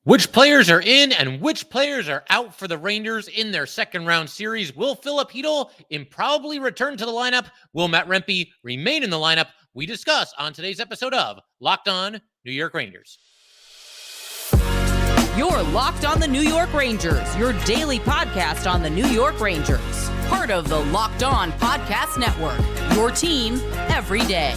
Which players are in and which players are out for the Rangers in their second round series? Will Filip Chytil improbably return to the lineup? Will Matt Rempe remain in the lineup? We discuss on today's episode of Locked On New York Rangers. You're Locked On the New York Rangers, your daily podcast on the New York Rangers. Part of the Locked On Podcast Network, your team every day.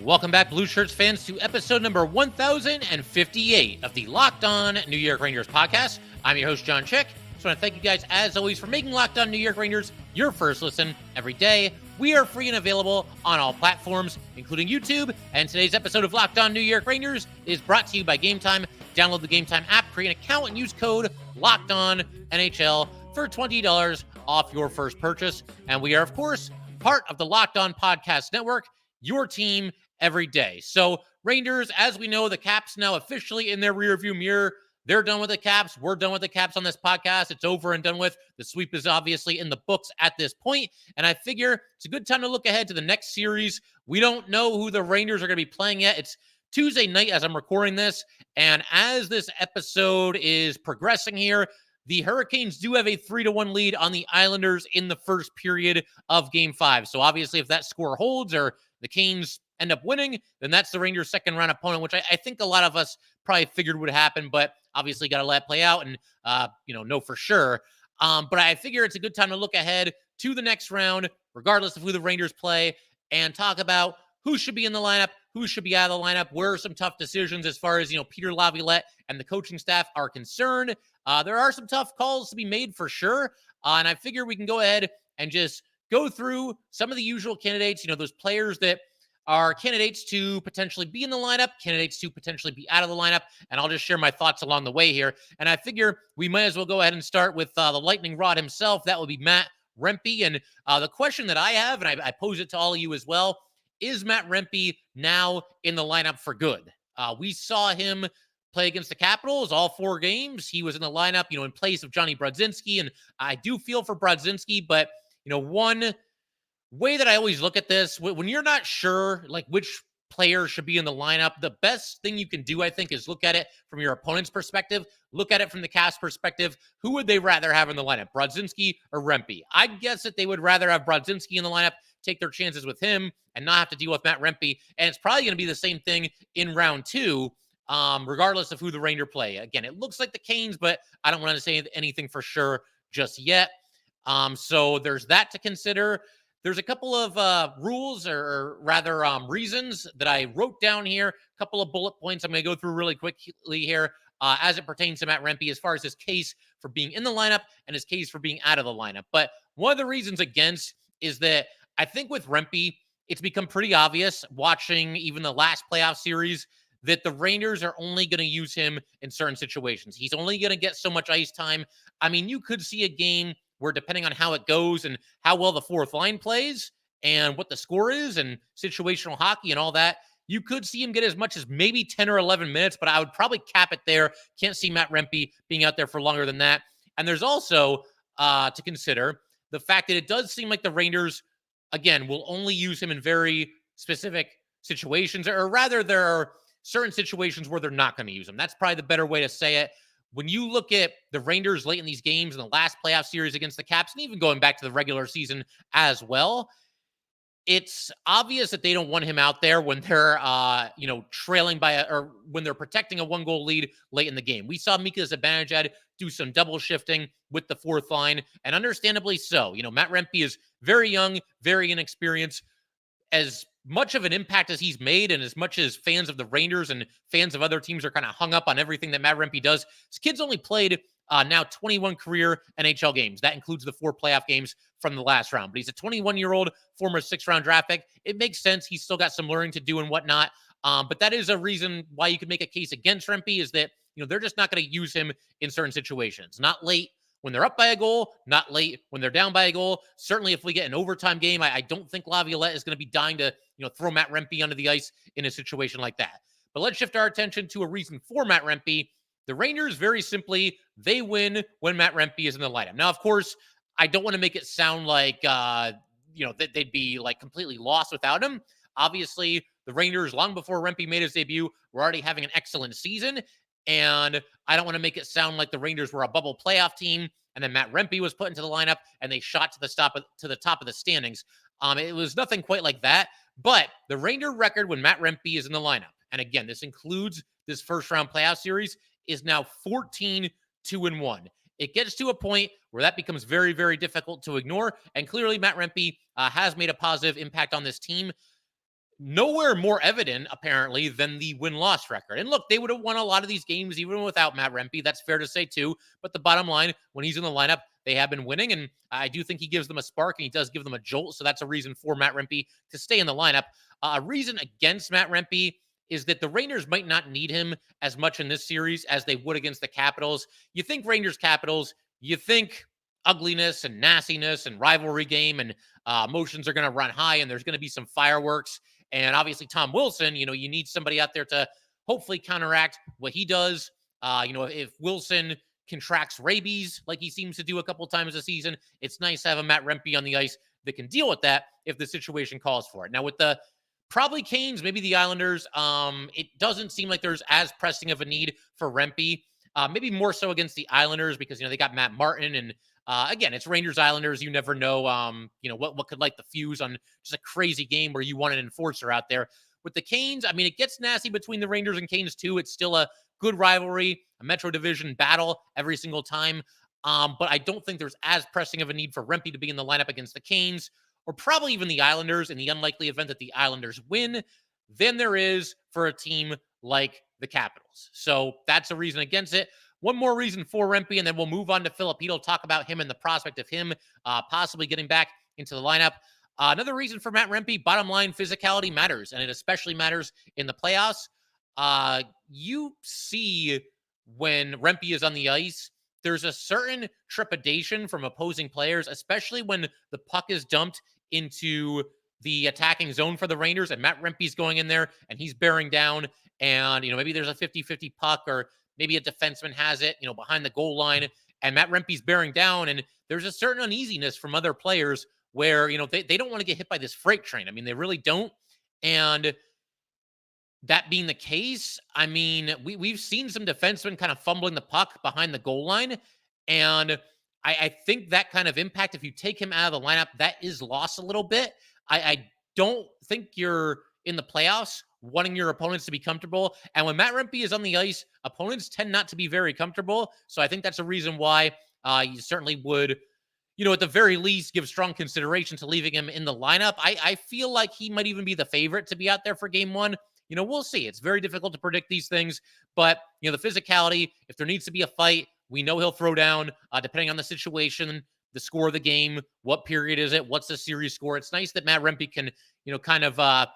Welcome back, Blue Shirts fans, to episode number 1058 of the Locked On New York Rangers podcast. I'm your host, John Chick. Just want to thank you guys, as always, for making Locked On New York Rangers your first listen every day. We are free and available on all platforms, including YouTube. And today's episode of Locked On New York Rangers is brought to you by Gametime. Download the Gametime app, create an account, and use code LOCKEDONNHL for $20 off your first purchase. And we are, of course, part of the Locked On Podcast Network, your team every day. So Rangers, as we know, the Caps now officially in their rearview mirror. They're done with the Caps. We're done with the Caps on this podcast. It's over and done with. The sweep is obviously in the books at this point, and I figure it's a good time to look ahead to the next series. We don't know who the Rangers are going to be playing yet. It's Tuesday night as I'm recording this, and as this episode is progressing here, the Hurricanes do have a 3-1 lead on the Islanders in the first period of Game 5. So obviously if that score holds or the Canes end up winning, then that's the Rangers' second round opponent, which I think a lot of us probably figured would happen, but obviously got to let it play out and, know for sure. But I figure it's a good time to look ahead to the next round, regardless of who the Rangers play, and talk about who should be in the lineup, who should be out of the lineup, where are some tough decisions as far as, Peter Laviolette and the coaching staff are concerned. There are some tough calls to be made for sure. And I figure we can go ahead and just go through some of the usual candidates, those players that are candidates to potentially be in the lineup, candidates to potentially be out of the lineup, and I'll just share my thoughts along the way here. And I figure we might as well go ahead and start with the lightning rod himself. That would be Matt Rempe. And the question that I have, and I pose it to all of you as well, is Matt Rempe now in the lineup for good? We saw him play against the Capitals all 4 games. He was in the lineup, in place of Jonny Brodzinski, and I do feel for Brodzinski, but, one way that I always look at this, when you're not sure, which player should be in the lineup, the best thing you can do, I think, is look at it from your opponent's perspective, look at it from the Caps perspective. Who would they rather have in the lineup, Brodzinski or Rempe? I guess that they would rather have Brodzinski in the lineup, take their chances with him, and not have to deal with Matt Rempe. And it's probably going to be the same thing in round 2, regardless of who the Rangers play. Again, it looks like the Canes, but I don't want to say anything for sure just yet. So there's that to consider. There's a couple of rules or rather reasons that I wrote down here, a couple of bullet points I'm going to go through really quickly here as it pertains to Matt Rempe as far as his case for being in the lineup and his case for being out of the lineup. But one of the reasons against is that I think with Rempe, it's become pretty obvious watching even the last playoff series that the Rangers are only going to use him in certain situations. He's only going to get so much ice time. I mean, you could see a game where depending on how it goes and how well the fourth line plays and what the score is and situational hockey and all that, you could see him get as much as maybe 10 or 11 minutes, but I would probably cap it there. Can't see Matt Rempe being out there for longer than that. And there's also to consider the fact that it does seem like the Rangers, again, will only use him in very specific situations, or rather there are certain situations where they're not going to use him. That's probably the better way to say it. When you look at the Rangers late in these games in the last playoff series against the Caps, and even going back to the regular season as well, it's obvious that they don't want him out there when they're, trailing by or when they're protecting a 1-goal lead late in the game. We saw Mika Zibanejad do some double shifting with the fourth line, and understandably so. Matt Rempe is very young, very inexperienced. As much of an impact as he's made, and as much as fans of the Rangers and fans of other teams are kind of hung up on everything that Matt Rempe does, this kid's only played now 21 career NHL games. That includes the 4 playoff games from the last round. But he's a 21-year-old former 6th-round draft pick. It makes sense. He's still got some learning to do and whatnot. But that is a reason why you could make a case against Rempe, is that they're just not going to use him in certain situations. Not late when they're up by a goal, not late when they're down by a goal. Certainly if we get an overtime game, I don't think Laviolette is going to be dying to, throw Matt Rempe under the ice in a situation like that. But let's shift our attention to a reason for Matt Rempe. The Rangers, very simply, they win when Matt Rempe is in the lineup. Now, of course, I don't want to make it sound like, that they'd be like completely lost without him. Obviously, the Rangers, long before Rempe made his debut, were already having an excellent season. And I don't want to make it sound like the Rangers were a bubble playoff team and then Matt Rempe was put into the lineup and they shot to the top of the standings. It was nothing quite like that. But the Ranger record when Matt Rempe is in the lineup, and again, this includes this first round playoff series, is now 14-2-1. It gets to a point where that becomes very, very difficult to ignore. And clearly, Matt Rempe has made a positive impact on this team. Nowhere more evident, apparently, than the win-loss record. And look, they would have won a lot of these games even without Matt Rempe. That's fair to say, too. But the bottom line, when he's in the lineup, they have been winning. And I do think he gives them a spark and he does give them a jolt. So that's a reason for Matt Rempe to stay in the lineup. A reason against Matt Rempe is that the Rangers might not need him as much in this series as they would against the Capitals. You think Rangers-Capitals, you think ugliness and nastiness and rivalry game and emotions are going to run high and there's going to be some fireworks. And obviously, Tom Wilson, you need somebody out there to hopefully counteract what he does. If Wilson contracts rabies like he seems to do a couple times a season, it's nice to have a Matt Rempe on the ice that can deal with that if the situation calls for it. Now, with the probably Canes, maybe the Islanders, it doesn't seem like there's as pressing of a need for Rempe. Maybe more so against the Islanders because, they got Matt Martin and again, it's Rangers Islanders. You never know, what could light the fuse on just a crazy game where you want an enforcer out there. With the Canes, it gets nasty between the Rangers and Canes too. It's still a good rivalry, a Metro Division battle every single time. But I don't think there's as pressing of a need for Rempe to be in the lineup against the Canes or probably even the Islanders in the unlikely event that the Islanders win than there is for a team like the Capitals. So that's a reason against it. One more reason for Rempe, and then we'll move on to Filip Chytil, talk about him and the prospect of him possibly getting back into the lineup. Another reason for Matt Rempe, bottom line, physicality matters, and it especially matters in the playoffs. You see when Rempe is on the ice, there's a certain trepidation from opposing players, especially when the puck is dumped into the attacking zone for the Rangers, and Matt Rempe's going in there, and he's bearing down, and, maybe there's a 50-50 puck, or maybe a defenseman has it, behind the goal line, and Matt Rempe's bearing down, and there's a certain uneasiness from other players where, they don't want to get hit by this freight train. They really don't. And that being the case, we've seen some defensemen kind of fumbling the puck behind the goal line, and I think that kind of impact, if you take him out of the lineup, that is lost a little bit. I don't think you're in the playoffs wanting your opponents to be comfortable. And when Matt Rempe is on the ice, opponents tend not to be very comfortable. So I think that's a reason why you certainly would, at the very least, give strong consideration to leaving him in the lineup. I feel like he might even be the favorite to be out there for game one. We'll see. It's very difficult to predict these things. But, the physicality, if there needs to be a fight, we know he'll throw down, depending on the situation, the score of the game, what period is it, what's the series score. It's nice that Matt Rempe can, kind of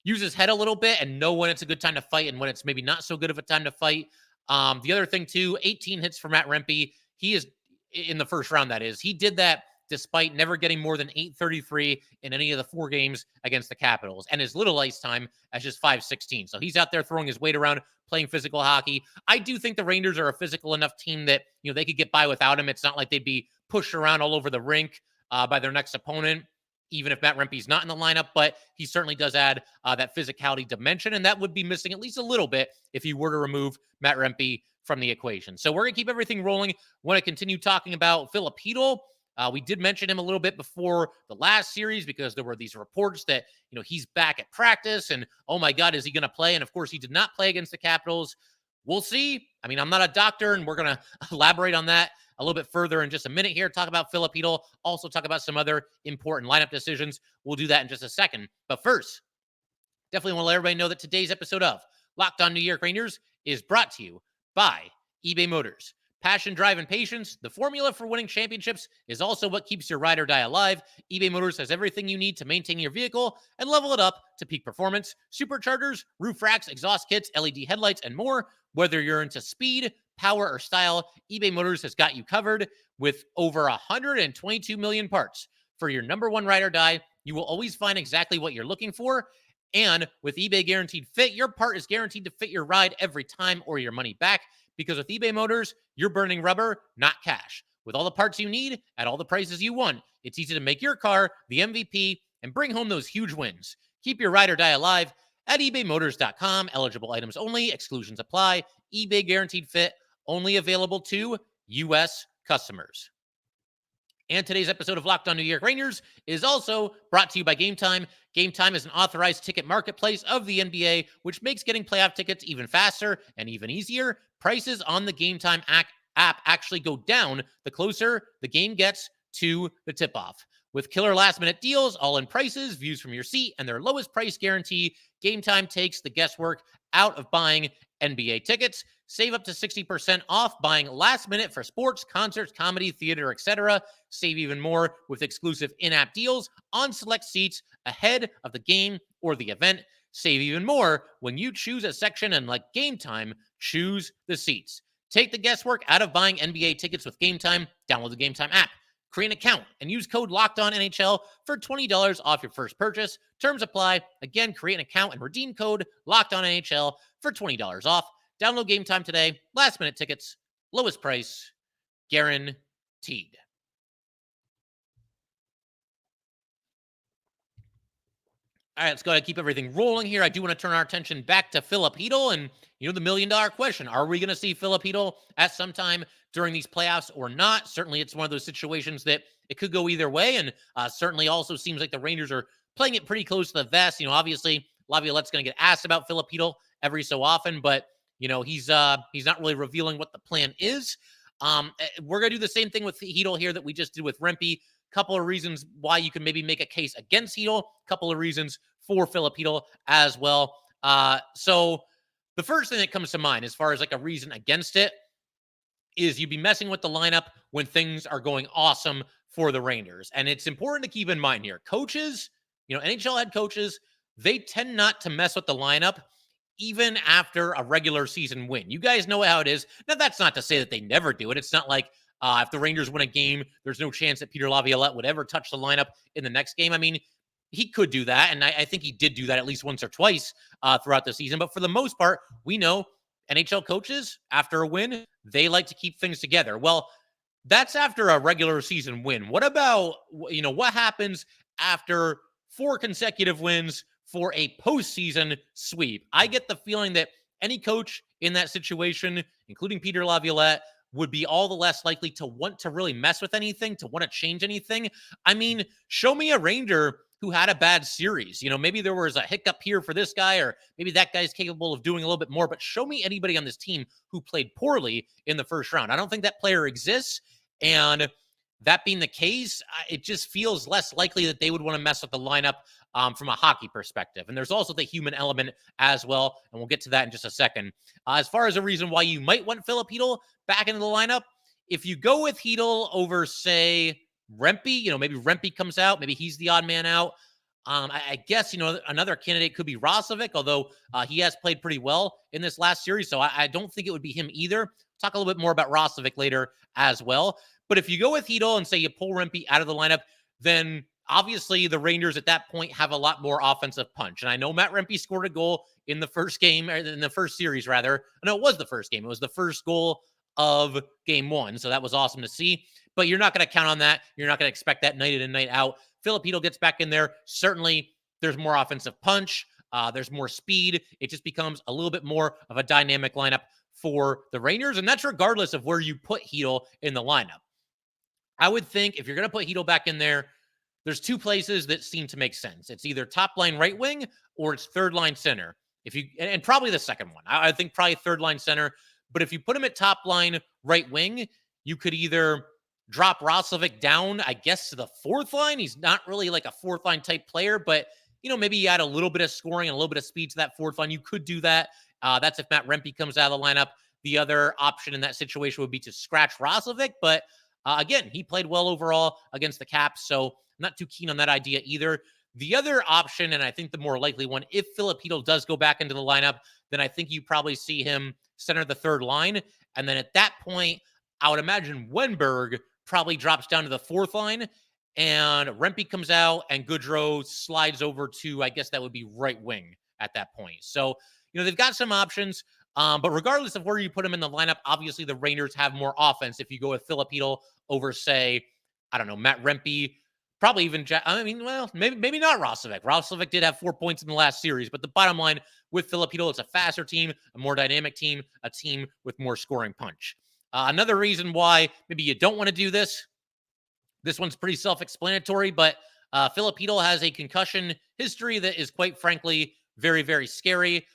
use his head a little bit and know when it's a good time to fight and when it's maybe not so good of a time to fight. The other thing, too, 18 hits for Matt Rempe. He is in the first round, that is. He did that despite never getting more than 833 in any of the 4 games against the Capitals. And his little ice time as just 516. So he's out there throwing his weight around, playing physical hockey. I do think the Rangers are a physical enough team that, they could get by without him. It's not like they'd be pushed around all over the rink by their next opponent, even if Matt Rempe's not in the lineup, but he certainly does add that physicality dimension, and that would be missing at least a little bit if you were to remove Matt Rempe from the equation. So we're going to keep everything rolling. Want to continue talking about Filip Chytil. We did mention him a little bit before the last series because there were these reports that, he's back at practice and, oh my God, is he going to play? And of course, he did not play against the Capitals. We'll see. I'm not a doctor, and we're going to elaborate on that a little bit further in just a minute here. Talk about Filip Chytil. Also talk about some other important lineup decisions. We'll do that in just a second. But first, definitely want to let everybody know that today's episode of Locked On New York Rangers is brought to you by eBay Motors. Passion, drive, and patience, the formula for winning championships, is also what keeps your ride or die alive. eBay Motors has everything you need to maintain your vehicle and level it up to peak performance. Superchargers, roof racks, exhaust kits, LED headlights, and more. Whether you're into speed, power, or style, eBay Motors has got you covered with over 122 million parts. For your number one ride or die, you will always find exactly what you're looking for. And with eBay Guaranteed Fit, your part is guaranteed to fit your ride every time or your money back. Because with eBay Motors, you're burning rubber, not cash. With all the parts you need at all the prices you want, it's easy to make your car the MVP and bring home those huge wins. Keep your ride or die alive at ebaymotors.com. Eligible items only. Exclusions apply. eBay Guaranteed Fit, only available to U.S. customers. And today's episode of Locked On New York Rangers is also brought to you by Gametime. Gametime is an authorized ticket marketplace of the NBA, which makes getting playoff tickets even faster and even easier. Prices on the Gametime app actually go down the closer the game gets to the tip-off. With killer last-minute deals, all-in prices, views from your seat, and their lowest price guarantee, Gametime takes the guesswork out of buying NBA tickets. Save up to 60% off buying last minute for sports, concerts, comedy, theater, etc. Save even more with exclusive in-app deals on select seats ahead of the game or the event. Save even more when you choose a section and, like Gametime, choose the seats. Take the guesswork out of buying NBA tickets with Gametime. Download the Gametime app. Create an account and use code LOCKEDONNHL for $20 off your first purchase. Terms apply. Again, create an account and redeem code LOCKEDONNHL for $20 off. Download Gametime today. Last minute tickets, lowest price, guaranteed. All right, let's go ahead and keep everything rolling here. I do want to turn our attention back to Filip Chytil and, the million-dollar question. Are we going to see Filip Chytil at some time during these playoffs or not? Certainly, it's one of those situations that it could go either way, and certainly also seems like the Rangers are playing it pretty close to the vest. Obviously, Laviolette's going to get asked about Filip Chytil every so often, but, he's not really revealing what the plan is. We're going to do the same thing with Heidel here that we just did with Rempe. Couple of reasons why you can maybe make a case against Heidel. Couple of reasons for Filip Chytil as well. So the first thing that comes to mind as far as like a reason against it is you'd be messing with the lineup when things are going awesome for the Rangers. And it's important to keep in mind here. Coaches, NHL head coaches, they tend not to mess with the lineup even after a regular season win. You guys know how it is. Now, that's not to say that they never do it. It's not like if the Rangers win a game, there's no chance that Peter Laviolette would ever touch the lineup in the next game. I mean, he could do that, and I think he did do that at least once or twice throughout the season. But for the most part, we know NHL coaches, after a win, they like to keep things together. Well, that's after a regular season win. What about, what happens after 4 consecutive wins for a postseason sweep? I get the feeling that any coach in that situation, including Peter Laviolette, would be all the less likely to want to really mess with anything, to want to change anything. I mean, show me a Ranger who had a bad series. Maybe there was a hiccup here for this guy, or maybe that guy's capable of doing a little bit more, but show me anybody on this team who played poorly in the first round. I don't think that player exists. And that being the case, it just feels less likely that they would want to mess with the lineup from a hockey perspective. And there's also the human element as well, and we'll get to that in just a second. As far as a reason why you might want Filip Chytil back into the lineup, if you go with Heidel over, say, Rempe, maybe Rempe comes out, maybe he's the odd man out. I guess, another candidate could be Roslovic, although he has played pretty well in this last series, so I don't think it would be him either. Talk a little bit more about Roslovic later as well. But if you go with Heidel and say you pull Rempe out of the lineup, then obviously the Rangers at that point have a lot more offensive punch. And I know Matt Rempe scored a goal in the first game, or in the first series, rather. No, it was the first game. It was the first goal of game 1. So that was awesome to see. But you're not going to count on that. You're not going to expect that night in and night out. Filip Chytil gets back in there. Certainly, there's more offensive punch. There's more speed. It just becomes a little bit more of a dynamic lineup for the Rangers. And that's regardless of where you put Heidel in the lineup. I would think if you're going to put Heidel back in there, there's 2 places that seem to make sense. It's either top line right wing or it's third line center. And probably the second one. I think probably third line center. But if you put him at top line right wing, you could either drop Roslovic down, I guess, to the fourth line. He's not really like a fourth line type player, but maybe you add a little bit of scoring and a little bit of speed to that fourth line. You could do that. That's if Matt Rempe comes out of the lineup. The other option in that situation would be to scratch Roslovic, but again, he played well overall against the Caps, so I'm not too keen on that idea either. The other option, and I think the more likely one, if Filip Chytil does go back into the lineup, then I think you probably see him center the third line And then at that point, I would imagine Wenberg probably drops down to the fourth line, and Rempe comes out, and Goodrow slides over to, I guess that would be right wing at that point. So, they've got some options. But regardless of where you put him in the lineup, obviously the Rangers have more offense if you go with Filip Chytil over, say, I don't know, Matt Rempe, probably even maybe not Roslovic. Roslovic did have 4 points in the last series, but the bottom line with Filip Chytil, it's a faster team, a more dynamic team, a team with more scoring punch. Another reason why maybe you don't want to do this one's pretty self-explanatory, but Filip Chytil has a concussion history that is, quite frankly, very, very scary.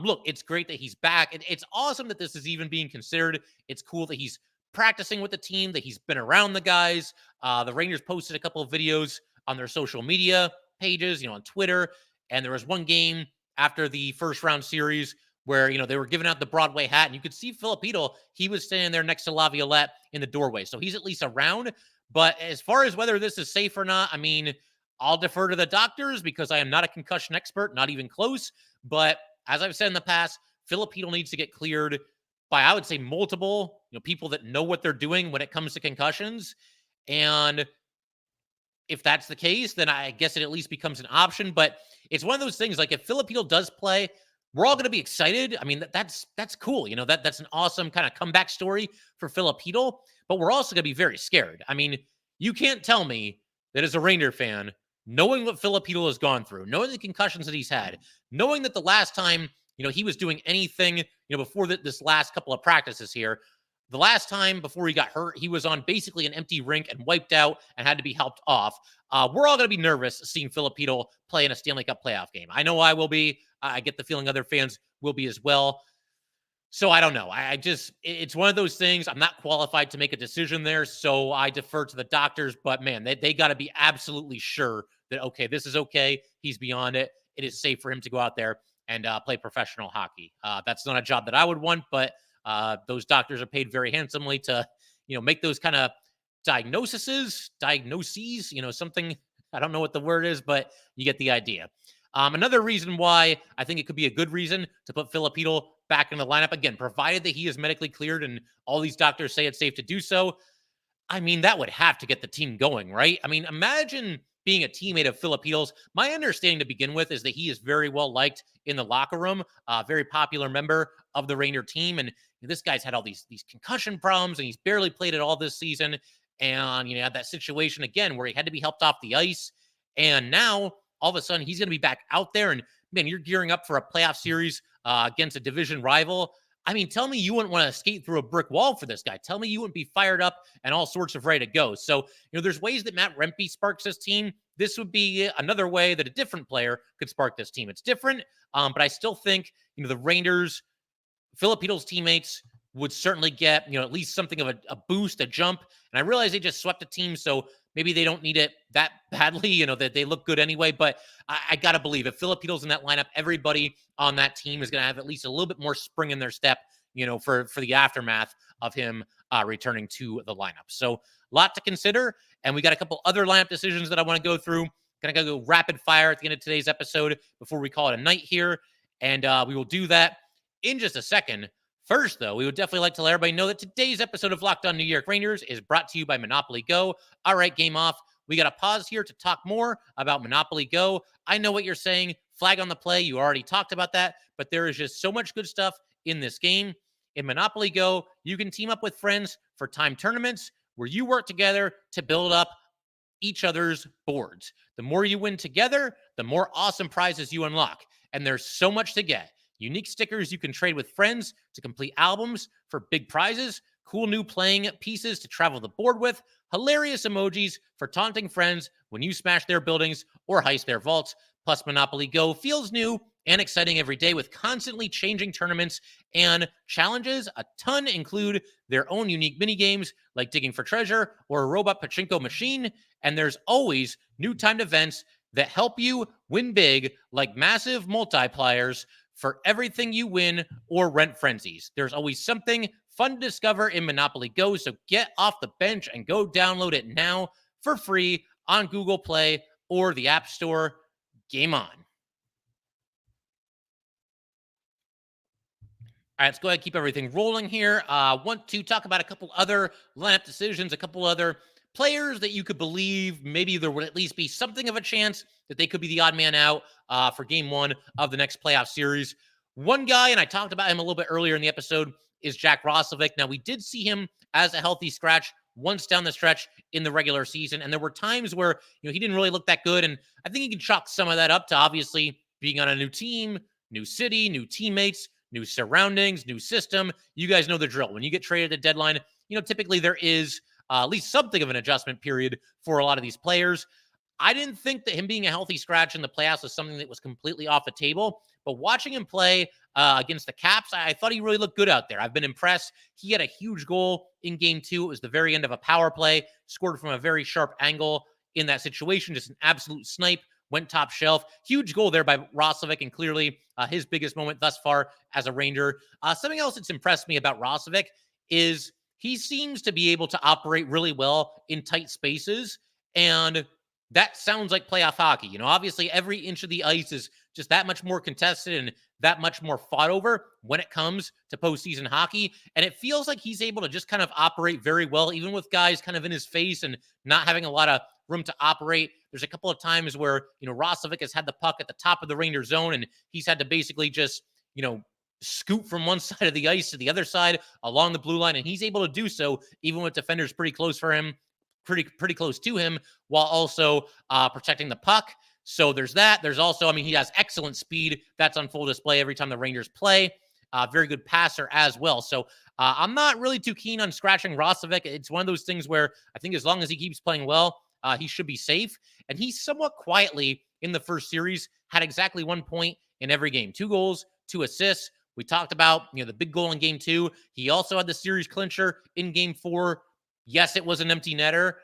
Look, it's great that he's back. It's awesome that this is even being considered. It's cool that he's practicing with the team, that he's been around the guys. The Rangers posted a couple of videos on their social media pages, on Twitter, and there was one game after the first round series where, they were giving out the Broadway hat, and you could see Filip Chytil. He was standing there next to Laviolette in the doorway, so he's at least around. But as far as whether this is safe or not, I mean, I'll defer to the doctors because I am not a concussion expert, not even close. But as I've said in the past, Filip Chytil needs to get cleared by, I would say, multiple people that know what they're doing when it comes to concussions. And if that's the case, then I guess it at least becomes an option. But it's one of those things, like if Filip Chytil does play, we're all going to be excited. I mean, that's cool. That's an awesome kind of comeback story for Filip Chytil. But we're also going to be very scared. I mean, you can't tell me that as a Ranger fan, knowing what Filip Chytil has gone through, knowing the concussions that he's had, knowing that the last time, he was doing anything, before this last couple of practices here, the last time before he got hurt, he was on basically an empty rink and wiped out and had to be helped off. We're all going to be nervous seeing Filip Chytil play in a Stanley Cup playoff game. I know I will be. I get the feeling other fans will be as well. So I don't know. It's one of those things. I'm not qualified to make a decision there, so I defer to the doctors. But man, they got to be absolutely sure that, okay, this is okay. He's beyond it. It is safe for him to go out there and play professional hockey. That's not a job that I would want, but those doctors are paid very handsomely to, make those kind of diagnoses, something. I don't know what the word is, but you get the idea. Another reason why I think it could be a good reason to put Filip Chytil back in the lineup, again, provided that he is medically cleared and all these doctors say it's safe to do so. I mean, that would have to get the team going, right? I mean, imagine being a teammate of Filip Chytil's. My understanding to begin with is that he is very well liked in the locker room, very popular member of the Ranger team. And this guy's had all these concussion problems, and he's barely played at all this season. And, had that situation again where he had to be helped off the ice. And now, all of a sudden, he's going to be back out there. And, man, you're gearing up for a playoff series against a division rival. I mean, tell me you wouldn't want to skate through a brick wall for this guy. Tell me you wouldn't be fired up and all sorts of ready to go. So, there's ways that Matt Rempe sparks this team. This would be another way that a different player could spark this team. It's different, but I still think, the Rangers, Filip Chytil's teammates would certainly get, at least something of a boost, a jump. And I realize they just swept a team, so maybe they don't need it that badly, that they look good anyway. But I got to believe if Filip Chytil's in that lineup, everybody on that team is going to have at least a little bit more spring in their step, for the aftermath of him returning to the lineup. So a lot to consider. And we got a couple other lineup decisions that I want to go through. Going to go rapid fire at the end of today's episode before we call it a night here. And we will do that in just a second. First, though, we would definitely like to let everybody know that today's episode of Locked On New York Rangers is brought to you by Monopoly Go. All right, game off. We got to pause here to talk more about Monopoly Go. I know what you're saying. Flag on the play. You already talked about that, but there is just so much good stuff in this game. In Monopoly Go, you can team up with friends for timed tournaments where you work together to build up each other's boards. The more you win together, the more awesome prizes you unlock. And there's so much to get. Unique stickers you can trade with friends to complete albums for big prizes, cool new playing pieces to travel the board with, hilarious emojis for taunting friends when you smash their buildings or heist their vaults. Plus, Monopoly Go feels new and exciting every day with constantly changing tournaments and challenges. A ton include their own unique mini games like digging for treasure or a robot pachinko machine. And there's always new timed events that help you win big, like massive multipliers for everything you win or rent frenzies. There's always something fun to discover in Monopoly Go, so get off the bench and go download it now for free on Google Play or the App Store. Game on. All right, let's go ahead and keep everything rolling here. Want to talk about a couple other lineup decisions, a couple other players that you could believe maybe there would at least be something of a chance that they could be the odd man out for game one of the next playoff series. One guy, and I talked about him a little bit earlier in the episode, is Jack Roslovic. Now, we did see him as a healthy scratch once down the stretch in the regular season, and there were times where he didn't really look that good, and I think you can chalk some of that up to obviously being on a new team, new city, new teammates, new surroundings, new system. You guys know the drill. When you get traded at deadline, typically there is at least something of an adjustment period for a lot of these players. I didn't think that him being a healthy scratch in the playoffs was something that was completely off the table, but watching him play against the Caps, I thought he really looked good out there. I've been impressed. He had a huge goal in game 2. It was the very end of a power play, scored from a very sharp angle in that situation, just an absolute snipe. Went top shelf. Huge goal there by Roslovic, and clearly his biggest moment thus far as a Ranger. Something else that's impressed me about Roslovic is he seems to be able to operate really well in tight spaces, and that sounds like playoff hockey. Obviously every inch of the ice is just that much more contested and that much more fought over when it comes to postseason hockey. And it feels like he's able to just kind of operate very well, even with guys kind of in his face and not having a lot of room to operate. There's a couple of times where, Roslovic has had the puck at the top of the Rangers zone, and he's had to basically just, scoot from one side of the ice to the other side along the blue line. And he's able to do so even with defenders pretty close for him, pretty close to him, while also protecting the puck. So there's that. There's also, he has excellent speed. That's on full display every time the Rangers play. Very good passer as well. So I'm not really too keen on scratching Roslovic. It's one of those things where I think as long as he keeps playing well, he should be safe. And he somewhat quietly in the first series had exactly 1 point in every game. 2 goals, 2 assists. We talked about, the big goal in game 2. He also had the series clincher in game 4. Yes, it was an empty netter,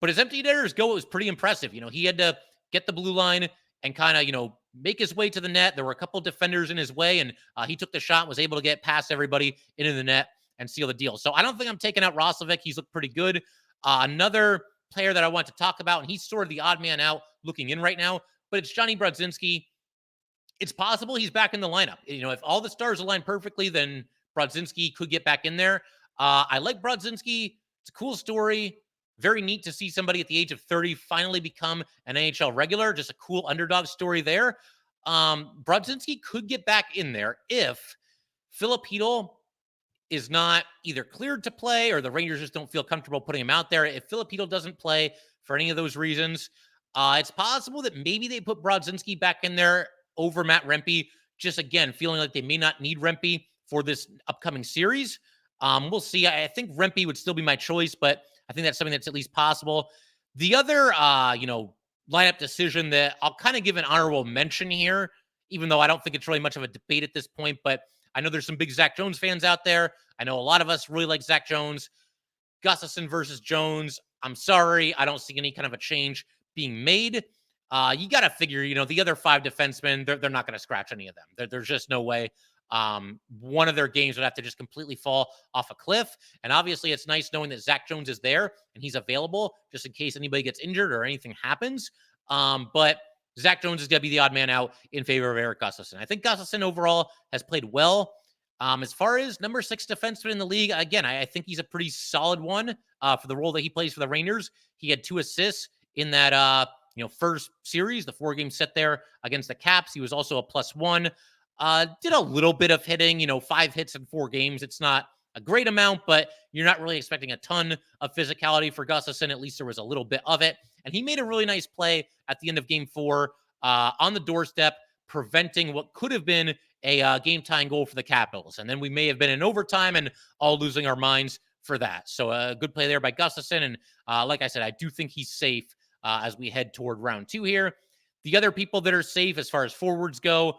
but his empty netter's goal was pretty impressive. He had to get the blue line and kind of, make his way to the net. There were a couple defenders in his way, and he took the shot, was able to get past everybody into the net and seal the deal. So I don't think I'm taking out Roslovic. He's looked pretty good. Another player that I want to talk about, and he's sort of the odd man out looking in right now, but it's Jonny Brodzinski. It's possible he's back in the lineup. If all the stars align perfectly, then Brodzinski could get back in there. I like Brodzinski. It's a cool story. Very neat to see somebody at the age of 30 finally become an NHL regular. Just a cool underdog story there. Brodzinski could get back in there if Filip Chytil is not either cleared to play or the Rangers just don't feel comfortable putting him out there. If Filip Chytil doesn't play for any of those reasons, it's possible that maybe they put Brodzinski back in there over Matt Rempe, just again, feeling like they may not need Rempe for this upcoming series. We'll see. I think Rempe would still be my choice, but I think that's something that's at least possible. The other, lineup decision that I'll kind of give an honorable mention here, even though I don't think it's really much of a debate at this point, but I know there's some big Zach Jones fans out there. I know a lot of us really like Zach Jones. Gustafsson versus Jones. I'm sorry. I don't see any kind of a change being made. You got to figure, the other 5 defensemen, they're not going to scratch any of them. There's just no way. One of their games would have to just completely fall off a cliff. And obviously it's nice knowing that Zach Jones is there and he's available just in case anybody gets injured or anything happens. But Zach Jones is going to be the odd man out in favor of Erik Gustafsson. I think Gustafsson overall has played well. As far as number 6 defenseman in the league, again, I think he's a pretty solid one for the role that he plays for the Rangers. He had 2 assists in that, first series, the 4-game set there against the Caps. He was also a +1. Did a little bit of hitting, 5 hits in 4 games. It's not a great amount, but you're not really expecting a ton of physicality for Gustafsson. At least there was a little bit of it. And he made a really nice play at the end of game 4 on the doorstep, preventing what could have been a game-tying goal for the Capitals. And then we may have been in overtime and all losing our minds for that. So a good play there by Gustafsson. And like I said, I do think he's safe as we head toward round 2 here. The other people that are safe as far as forwards go,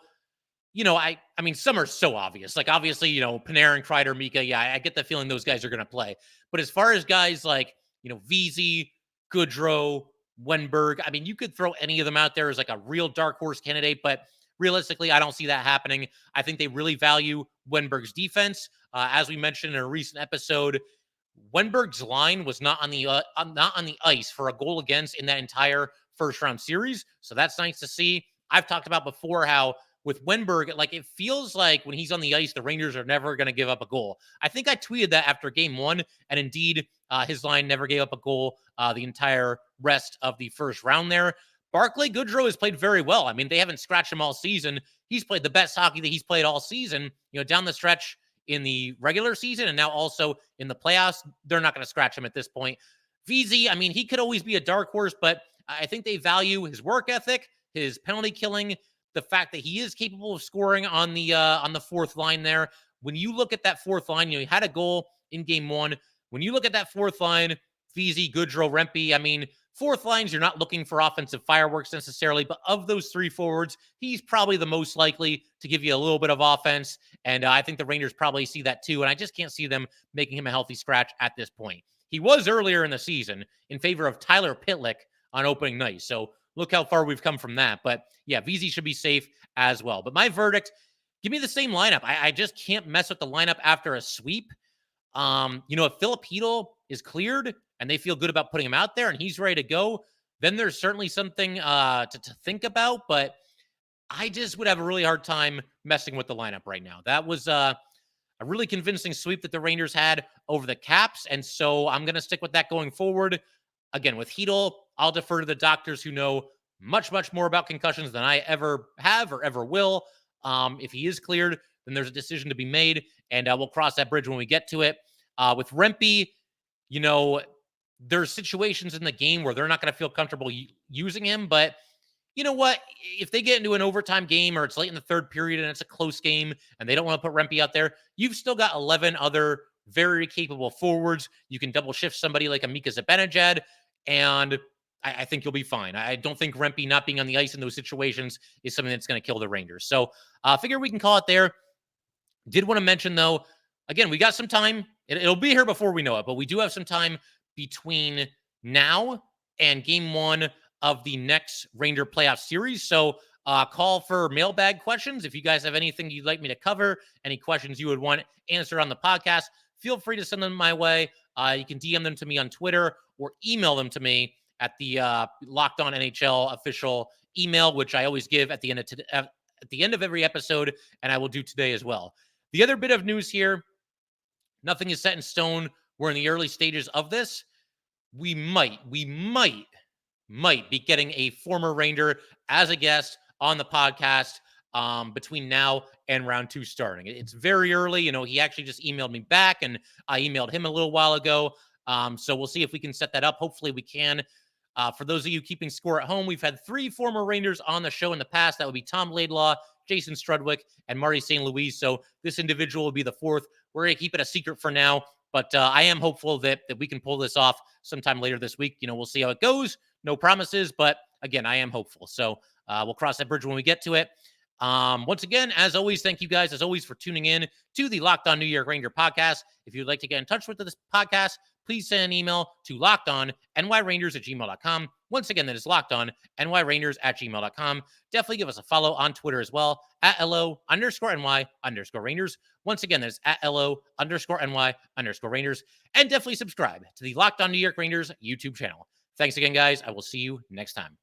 I mean, some are so obvious. Like, obviously, Panarin, Kreider, Mika. Yeah, I get the feeling those guys are going to play. But as far as guys like, Vesey, Goodrow, Wenberg, I mean, you could throw any of them out there as like a real dark horse candidate. But realistically, I don't see that happening. I think they really value Wenberg's defense. As we mentioned in a recent episode, Wenberg's line was not on the ice for a goal against in that entire first round series. So that's nice to see. I've talked about before how with Wenberg, like it feels like when he's on the ice, the Rangers are never going to give up a goal. I think I tweeted that after game one, and indeed, his line never gave up a goal the entire rest of the first round there. Barclay Goodrow has played very well. I mean, they haven't scratched him all season. He's played the best hockey that he's played all season, down the stretch in the regular season and now also in the playoffs. They're not going to scratch him at this point. VZ, I mean, he could always be a dark horse, but I think they value his work ethic, his penalty killing, the fact that he is capable of scoring on the fourth line there. When you look at that fourth line, he had a goal in game one. When you look at that fourth line, VZ, Goodrow, Rempe, I mean, fourth lines, you're not looking for offensive fireworks necessarily, but of those three forwards, he's probably the most likely to give you a little bit of offense, and I think the Rangers probably see that too, and I just can't see them making him a healthy scratch at this point. He was earlier in the season in favor of Tyler Pitlick on opening night, so look how far we've come from that. But yeah, VZ should be safe as well. But my verdict, give me the same lineup. I just can't mess with the lineup after a sweep. If Filip Chytil is cleared and they feel good about putting him out there and he's ready to go, then there's certainly something to think about. But I just would have a really hard time messing with the lineup right now. That was a really convincing sweep that the Rangers had over the Caps. And so I'm going to stick with that going forward. Again, with Heidel, I'll defer to the doctors who know much, much more about concussions than I ever have or ever will. If he is cleared, then there's a decision to be made, and we'll cross that bridge when we get to it. With Rempe, there's situations in the game where they're not going to feel comfortable using him, but you know what? If they get into an overtime game or it's late in the third period and it's a close game and they don't want to put Rempe out there, you've still got 11 other very capable forwards. You can double shift somebody like a Mika Zibanejad, and I think you'll be fine. I don't think Rempe not being on the ice in those situations is something that's going to kill the Rangers. So I figure we can call it there. Did want to mention, though, again, we got some time. It'll be here before we know it, but we do have some time between now and game one of the next Ranger playoff series. So call for mailbag questions. If you guys have anything you'd like me to cover, any questions you would want answered on the podcast, feel free to send them my way. You can DM them to me on Twitter or email them to me at the Locked On NHL official email, which I always give at the end of every episode, and I will do today as well. The other bit of news here, nothing is set in stone. We're in the early stages of this. We might be getting a former Ranger as a guest on the podcast between now and round two starting. It's very early. He actually just emailed me back, and I emailed him a little while ago. So we'll see if we can set that up. Hopefully we can. For those of you keeping score at home, we've had 3 former Rangers on the show in the past. That would be Tom Laidlaw, Jason Strudwick, and Marty St. Louis. So this individual will be the 4th. We're going to keep it a secret for now, but I am hopeful that we can pull this off sometime later this week. We'll see how it goes. No promises, but again, I am hopeful. So we'll cross that bridge when we get to it. Once again, as always, thank you guys, as always, for tuning in to the Locked On New York Ranger podcast. If you'd like to get in touch with this podcast, please send an email to lockedonnyrangers@gmail.com. Once again, that is lockedonnyrangers@gmail.com. Definitely give us a follow on Twitter as well, at @LO_NY_Rangers. Once again, that is at @LO_NY_Rangers. And definitely subscribe to the Locked On New York Rangers YouTube channel. Thanks again, guys. I will see you next time.